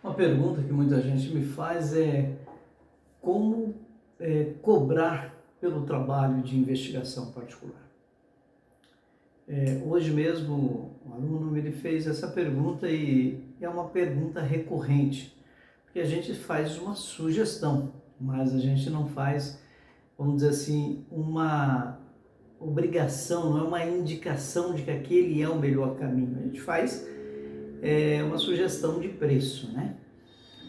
Uma pergunta que muita gente me faz é como cobrar pelo trabalho de investigação particular. Hoje mesmo um aluno me fez essa pergunta e é uma pergunta recorrente, porque a gente faz uma sugestão, mas a gente não faz, vamos dizer assim, uma obrigação, não é uma indicação de que aquele é o melhor caminho. A gente faz uma sugestão de preço, né?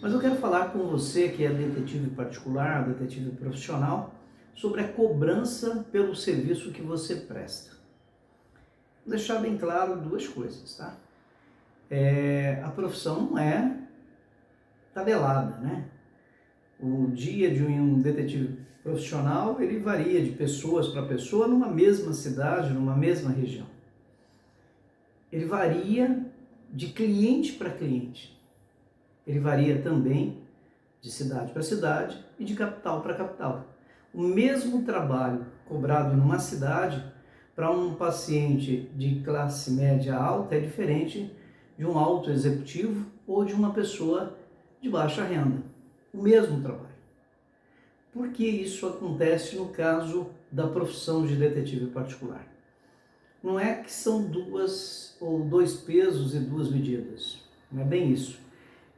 Mas eu quero falar com você que é detetive particular, detetive profissional, sobre a cobrança pelo serviço que você presta. Vou deixar bem claro duas coisas, tá? A profissão não é tabelada, né? O dia de um detetive profissional, ele varia de pessoas para pessoa numa mesma cidade, numa mesma região. Ele varia de cliente para cliente. Ele varia também de cidade para cidade e de capital para capital. O mesmo trabalho cobrado numa cidade para um paciente de classe média alta é diferente de um alto executivo ou de uma pessoa de baixa renda. O mesmo trabalho. Por que isso acontece no caso da profissão de detetive particular? Não é que são dois pesos e duas medidas. Não é bem isso.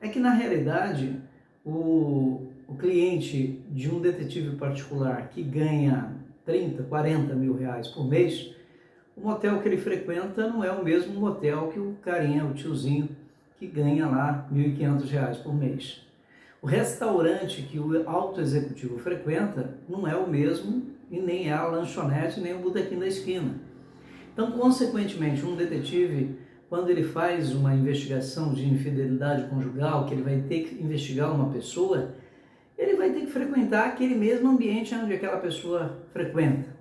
É que, na realidade, o cliente de um detetive particular que ganha 30, 40 mil reais por mês, o motel que ele frequenta não é o mesmo motel que o carinha, o tiozinho, que ganha lá 1.500 reais por mês. O restaurante que o alto executivo frequenta não é o mesmo e nem é a lanchonete, nem o botequim da esquina. Então, consequentemente, um detetive, quando ele faz uma investigação de infidelidade conjugal, que ele vai ter que investigar uma pessoa, ele vai ter que frequentar aquele mesmo ambiente onde aquela pessoa frequenta.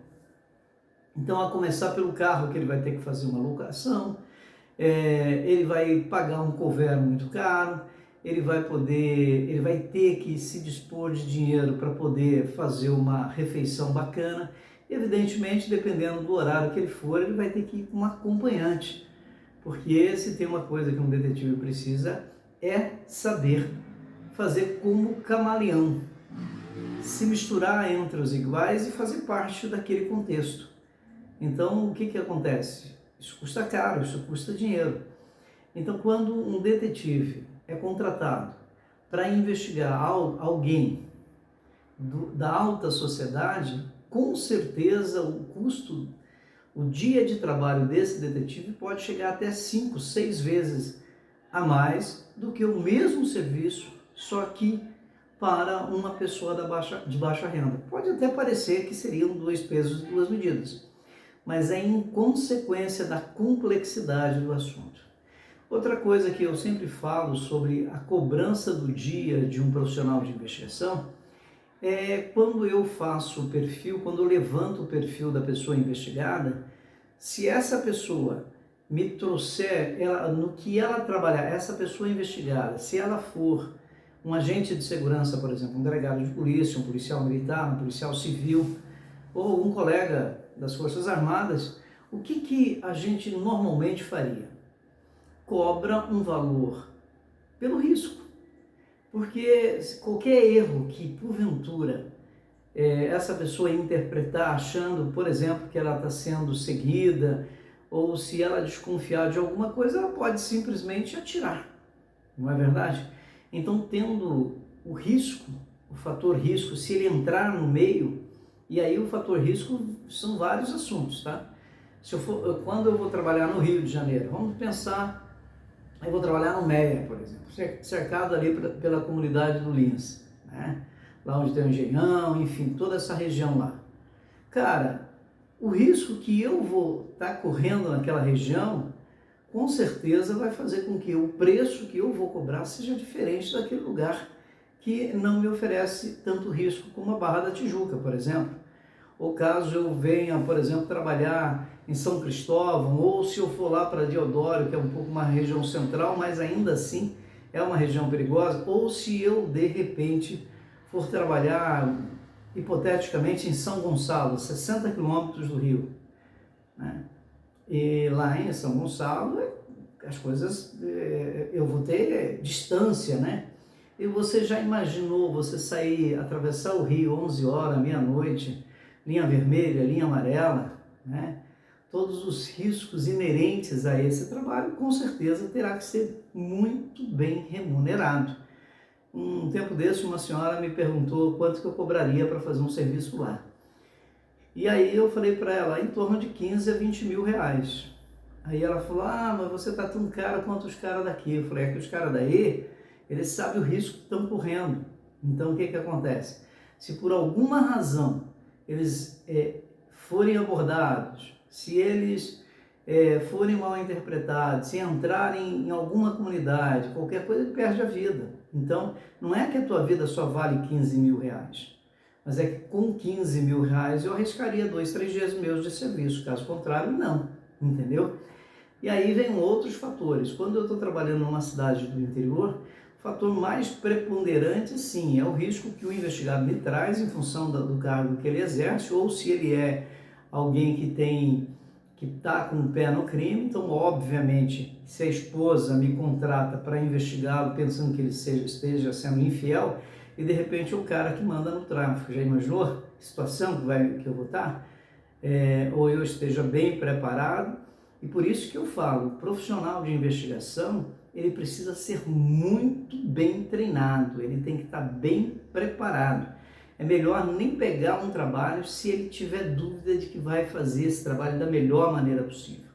Então, a começar pelo carro que ele vai ter que fazer uma locação, ele vai pagar um cover muito caro, ele vai ter que se dispor de dinheiro para poder fazer uma refeição bacana. Evidentemente, dependendo do horário que ele for, ele vai ter que ir com um acompanhante, porque se tem uma coisa que um detetive precisa é saber fazer como camaleão, se misturar entre os iguais e fazer parte daquele contexto. Então, o que acontece? Isso custa caro, isso custa dinheiro. Então, quando um detetive é contratado para investigar alguém da alta sociedade, com certeza o custo, o dia de trabalho desse detetive pode chegar até 5, 6 vezes a mais do que o mesmo serviço, só que para uma pessoa de baixa renda. Pode até parecer que seriam dois pesos e duas medidas, mas é em consequência da complexidade do assunto. Outra coisa que eu sempre falo sobre a cobrança do dia de um profissional de investigação é quando eu faço o perfil, quando eu levanto o perfil da pessoa investigada, se essa pessoa me trouxer, no que ela trabalhar, essa pessoa investigada, se ela for um agente de segurança, por exemplo, um delegado de polícia, um policial militar, um policial civil, ou um colega das Forças Armadas, o que a gente normalmente faria? Cobra um valor pelo risco, porque qualquer erro que porventura essa pessoa interpretar achando, por exemplo, que ela está sendo seguida, ou se ela desconfiar de alguma coisa, ela pode simplesmente atirar, não é verdade? Então, tendo o risco, o fator risco, se ele entrar no meio, e aí o fator risco são vários assuntos, tá? Quando eu vou trabalhar no Rio de Janeiro, vamos pensar, eu vou trabalhar no Meia, por exemplo, cercado ali pela comunidade do Lins, né? Lá onde tem o Engenhão, enfim, toda essa região lá. Cara, o risco que eu vou estar correndo naquela região, com certeza vai fazer com que o preço que eu vou cobrar seja diferente daquele lugar que não me oferece tanto risco como a Barra da Tijuca, por exemplo. Ou caso eu venha, por exemplo, trabalhar em São Cristóvão, ou se eu for lá para Deodoro, que é um pouco uma região central, mas ainda assim é uma região perigosa, ou se eu, de repente, for trabalhar, hipoteticamente, em São Gonçalo, 60 quilômetros do Rio, né? E lá em São Gonçalo, as coisas, eu vou ter distância, né? E você já imaginou você sair, atravessar o rio 11 horas, meia-noite, linha vermelha, linha amarela, né? Todos os riscos inerentes a esse trabalho, com certeza terá que ser muito bem remunerado. Um tempo desse, uma senhora me perguntou quanto que eu cobraria para fazer um serviço lá. E aí eu falei para ela, em torno de 15 a 20 mil reais. Aí ela falou, mas você tá tão caro quanto os caras daqui. Eu falei, é que os caras daí, eles sabem o risco que estão correndo. Então o que acontece? Se por alguma razão eles forem abordados, se eles forem mal interpretados, se entrarem em alguma comunidade, qualquer coisa, ele perde a vida. Então, não é que a tua vida só vale 15 mil reais, mas é que com 15 mil reais eu arriscaria 2, 3 dias meus de serviço, caso contrário, não, entendeu? E aí vem outros fatores. Quando eu estou trabalhando numa cidade do interior, o fator mais preponderante, sim, é o risco que o investigado me traz em função do cargo que ele exerce, ou se ele é alguém que está com o pé no crime. Então, obviamente, se a esposa me contrata para investigá-lo pensando que ele esteja sendo infiel, e de repente é o cara que manda no tráfico. Já imaginou a situação que eu vou estar? Ou eu esteja bem preparado. E por isso que eu falo, o profissional de investigação, ele precisa ser muito bem treinado, ele tem que estar bem preparado. É melhor nem pegar um trabalho se ele tiver dúvida de que vai fazer esse trabalho da melhor maneira possível.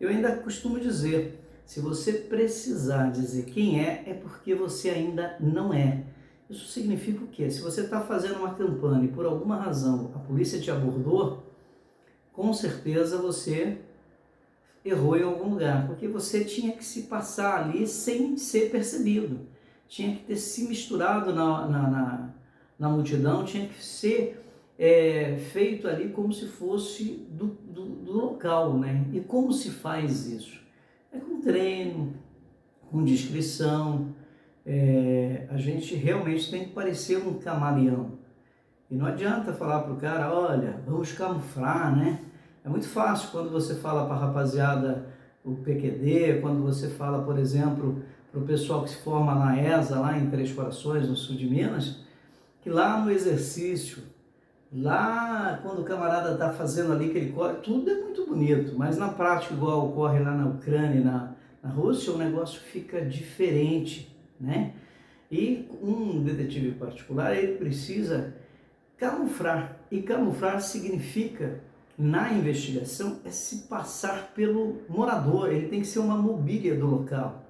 Eu ainda costumo dizer, se você precisar dizer quem é porque você ainda não é. Isso significa o quê? Se você está fazendo uma campanha e por alguma razão a polícia te abordou, com certeza você errou em algum lugar, porque você tinha que se passar ali sem ser percebido, tinha que ter se misturado na multidão, tinha que ser feito ali como se fosse do local, né? E como se faz isso? É com treino, com discrição. A gente realmente tem que parecer um camaleão. E não adianta falar para o cara, olha, vamos camuflar, né? É muito fácil quando você fala para a rapaziada, o PQD, quando você fala, por exemplo, para o pessoal que se forma na ESA, lá em Três Corações, no sul de Minas, que lá no exercício, lá quando o camarada está fazendo ali que ele corre, tudo é muito bonito, mas na prática, igual ocorre lá na Ucrânia e na Rússia, o negócio fica diferente, né? E um detetive particular, ele precisa camuflar, e camuflar significa, na investigação, é se passar pelo morador, ele tem que ser uma mobília do local,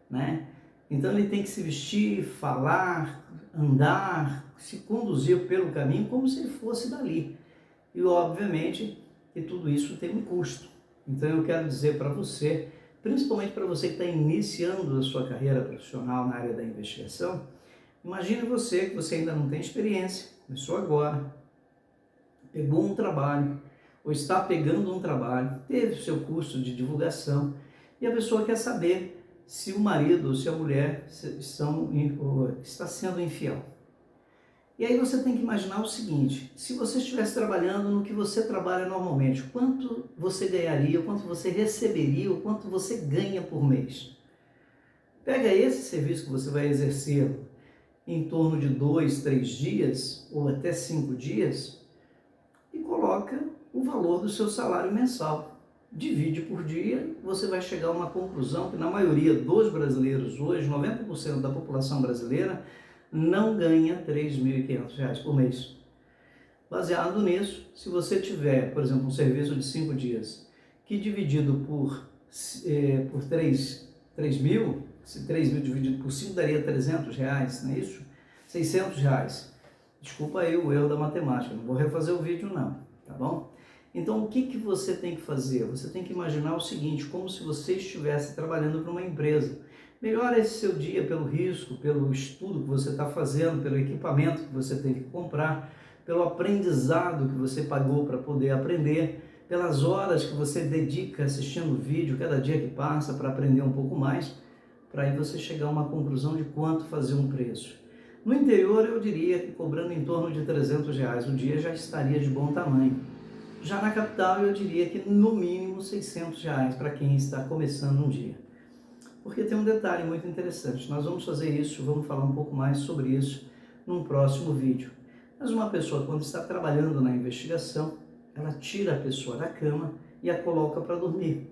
né? Então ele tem que se vestir, falar, andar, se conduzir pelo caminho como se ele fosse dali. E obviamente que tudo isso tem um custo. Então eu quero dizer para você, principalmente para você que está iniciando a sua carreira profissional na área da investigação, imagine você que você ainda não tem experiência, começou agora, pegou um trabalho, ou está pegando um trabalho, teve o seu curso de divulgação, e a pessoa quer saber se o marido ou se a mulher está sendo infiel. E aí você tem que imaginar o seguinte, se você estivesse trabalhando no que você trabalha normalmente, quanto você ganharia, quanto você receberia, o quanto você ganha por mês? Pega esse serviço que você vai exercer em torno de 2, 3 dias, ou até 5 dias, e coloca o valor do seu salário mensal. Divide por dia, você vai chegar a uma conclusão que na maioria dos brasileiros hoje, 90% da população brasileira, não ganha R$ 3.500 por mês. Baseado nisso, se você tiver, por exemplo, um serviço de 5 dias, que dividido por 3 mil, se 3 mil dividido por 5 daria R$300, não é isso? R$600. Desculpa aí o erro da matemática, não vou refazer o vídeo não, tá bom? Então o que você tem que fazer? Você tem que imaginar o seguinte, como se você estivesse trabalhando para uma empresa. Melhora esse seu dia pelo risco, pelo estudo que você está fazendo, pelo equipamento que você tem que comprar, pelo aprendizado que você pagou para poder aprender, pelas horas que você dedica assistindo o vídeo cada dia que passa para aprender um pouco mais, para aí você chegar a uma conclusão de quanto fazer um preço. No interior eu diria que cobrando em torno de R$300 o dia já estaria de bom tamanho. Já na capital eu diria que no mínimo R$600 para quem está começando um dia. Porque tem um detalhe muito interessante. Nós vamos fazer isso, vamos falar um pouco mais sobre isso num próximo vídeo. Mas uma pessoa, quando está trabalhando na investigação, ela tira a pessoa da cama e a coloca para dormir.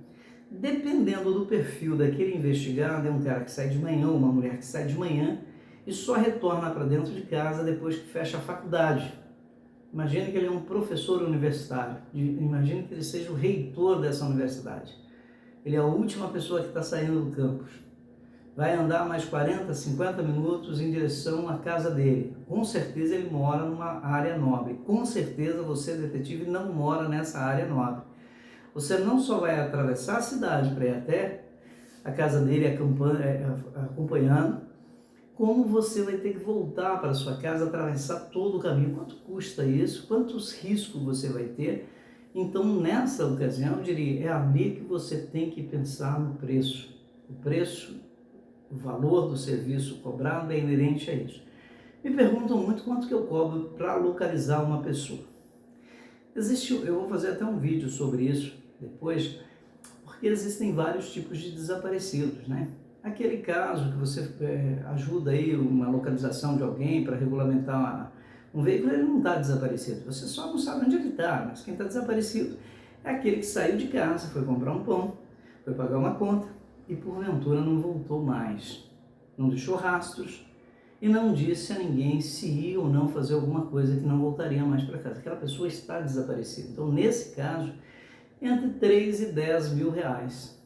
Dependendo do perfil daquele investigado, é um cara que sai de manhã ou uma mulher que sai de manhã e só retorna para dentro de casa depois que fecha a faculdade. Imagine que ele é um professor universitário, imagine que ele seja o reitor dessa universidade. Ele é a última pessoa que está saindo do campus. Vai andar mais 40, 50 minutos em direção à casa dele. Com certeza ele mora numa área nobre. Com certeza você, detetive, não mora nessa área nobre. Você não só vai atravessar a cidade para ir até a casa dele acompanhando, como você vai ter que voltar para a sua casa, atravessar todo o caminho. Quanto custa isso? Quantos riscos você vai ter? Então, nessa ocasião, eu diria, é ali que você tem que pensar no preço. O preço, o valor do serviço cobrado é inerente a isso. Me perguntam muito quanto que eu cobro para localizar uma pessoa. Eu vou fazer até um vídeo sobre isso depois, porque existem vários tipos de desaparecidos, né? Aquele caso que você ajuda aí uma localização de alguém para regulamentar um veículo, ele não está desaparecido, você só não sabe onde ele está, mas quem está desaparecido é aquele que saiu de casa, foi comprar um pão, foi pagar uma conta e porventura não voltou mais, não deixou rastros e não disse a ninguém se ia ou não fazer alguma coisa que não voltaria mais para casa. Aquela pessoa está desaparecida. Então, nesse caso, entre 3 e 10 mil reais.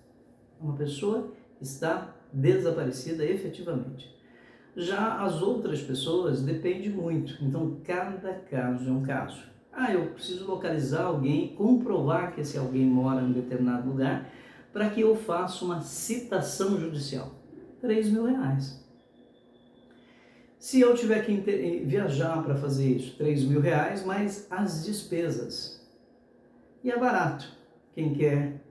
Uma pessoa está desaparecida efetivamente. Já as outras pessoas depende muito, então cada caso é um caso. Eu preciso localizar alguém, comprovar que esse alguém mora em determinado lugar, para que eu faça uma citação judicial. 3 mil reais. Se eu tiver que viajar para fazer isso, 3 mil reais, mais as despesas. E é barato. Quem quer,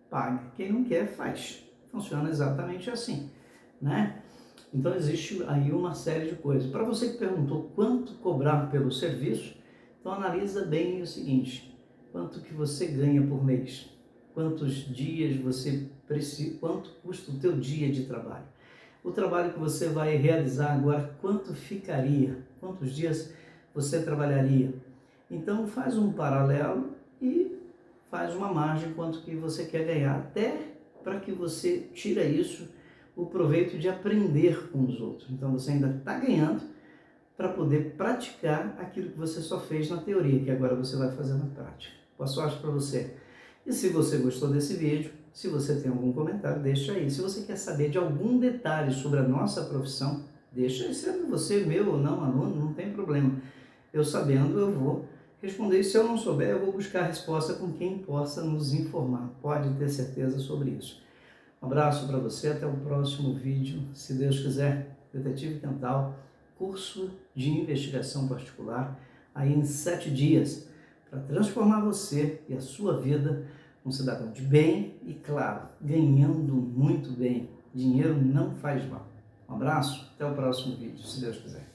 paga. Quem não quer, faz. Funciona exatamente assim, né? Então existe aí uma série de coisas. Para você que perguntou quanto cobrar pelo serviço, então analisa bem o seguinte: quanto que você ganha por mês? Quantos dias você precisa? Quanto custa o teu dia de trabalho? O trabalho que você vai realizar agora, quanto ficaria? Quantos dias você trabalharia? Então faz um paralelo e faz uma margem quanto que você quer ganhar, até para que você tire isso, o proveito de aprender com os outros. Então você ainda está ganhando para poder praticar aquilo que você só fez na teoria, que agora você vai fazer na prática. Boa sorte para você. E se você gostou desse vídeo, se você tem algum comentário, deixa aí. Se você quer saber de algum detalhe sobre a nossa profissão, deixa aí, sendo você meu ou não aluno, não tem problema. Eu sabendo, eu vou responder. E se eu não souber, eu vou buscar a resposta com quem possa nos informar. Pode ter certeza sobre isso. Um abraço para você, até o próximo vídeo. Se Deus quiser, Detetive Quental, curso de investigação particular, aí em 7 dias, para transformar você e a sua vida um cidadão de bem e, claro, ganhando muito bem. Dinheiro não faz mal. Um abraço, até o próximo vídeo, se Deus quiser.